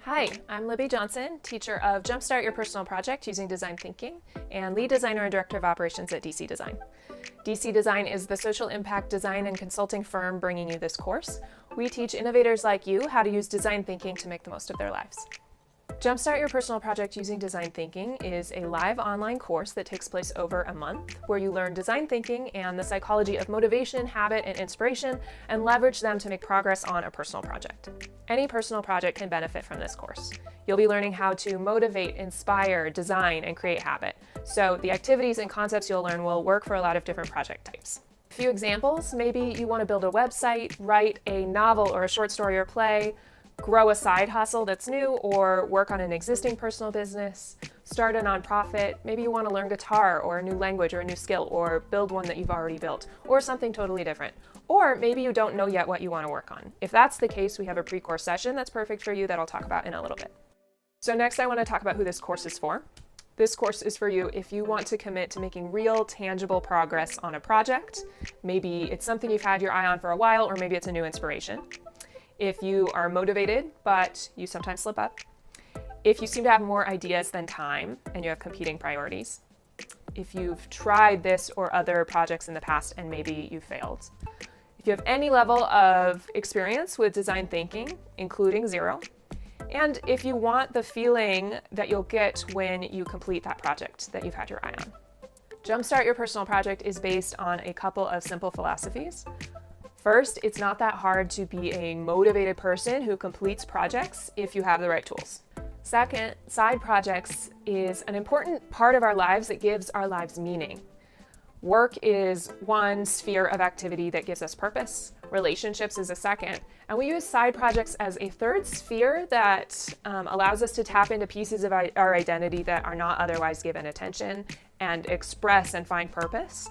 Hi, I'm Libby Johnson, teacher of Jumpstart Your Personal Project using design thinking and lead designer and director of operations at DC Design. DC Design is the social impact design and consulting firm bringing you this course. We teach innovators like you how to use design thinking to make the most of their lives. Jumpstart Your Personal Project using design thinking is a live online course that takes place over a month where you learn design thinking and the psychology of motivation, habit, and inspiration and leverage them to make progress on a personal project. Any personal project can benefit from this course. You'll be learning how to motivate, inspire, design, and create habit. So the activities and concepts you'll learn will work for a lot of different project types. A few examples: maybe you want to build a website, write a novel or a short story or play, grow a side hustle that's new, or work on an existing personal business, start a nonprofit. Maybe you want to learn guitar or a new language or a new skill, or build one that you've already built, or something totally different. Or maybe you don't know yet what you want to work on. If that's the case, we have a pre-course session that's perfect for you that I'll talk about in a little bit. So next I want to talk about who this course is for. This course is for you if you want to commit to making real, tangible progress on a project. Maybe it's something you've had your eye on for a while, or maybe it's a new inspiration. If you are motivated, but you sometimes slip up. If you seem to have more ideas than time and you have competing priorities. If you've tried this or other projects in the past and maybe you failed. If you have any level of experience with design thinking, including zero. And if you want the feeling that you'll get when you complete that project that you've had your eye on. Jumpstart Your Personal Project is based on a couple of simple philosophies. First, it's not that hard to be a motivated person who completes projects if you have the right tools. Second, side projects is an important part of our lives that gives our lives meaning. Work is one sphere of activity that gives us purpose. Relationships is a second. And we use side projects as a third sphere that allows us to tap into pieces of our identity that are not otherwise given attention and express and find purpose.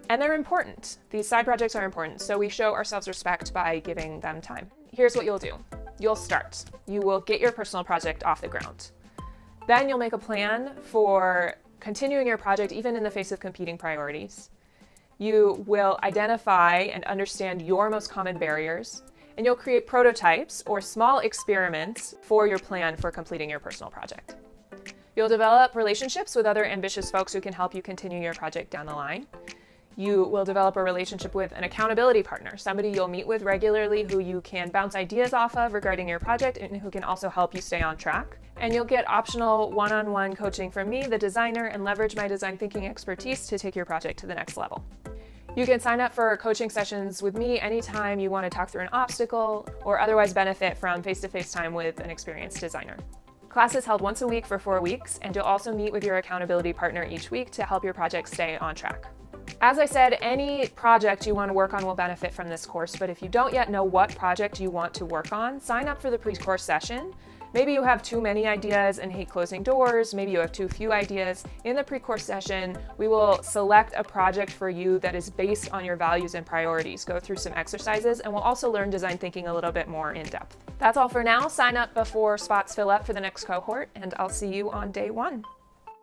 And they're important. These side projects are important, so we show ourselves respect by giving them time. Here's what you'll do. You'll start. You will get your personal project off the ground. Then you'll make a plan for continuing your project even in the face of competing priorities. You will identify and understand your most common barriers, and you'll create prototypes or small experiments for your plan for completing your personal project. You'll develop relationships with other ambitious folks who can help you continue your project down the line. You will develop a relationship with an accountability partner, somebody you'll meet with regularly who you can bounce ideas off of regarding your project and who can also help you stay on track. And you'll get optional one-on-one coaching from me, the designer, and leverage my design thinking expertise to take your project to the next level. You can sign up for coaching sessions with me anytime you want to talk through an obstacle or otherwise benefit from face-to-face time with an experienced designer. Class is held once a week for 4 weeks, and you'll also meet with your accountability partner each week to help your project stay on track. As I said, any project you want to work on will benefit from this course, but if you don't yet know what project you want to work on, sign up for the pre-course session. Maybe you have too many ideas and hate closing doors. Maybe you have too few ideas. In the pre-course session, we will select a project for you that is based on your values and priorities, go through some exercises, and we'll also learn design thinking a little bit more in depth. That's all for now. Sign up before spots fill up for the next cohort, and I'll see you on day 1.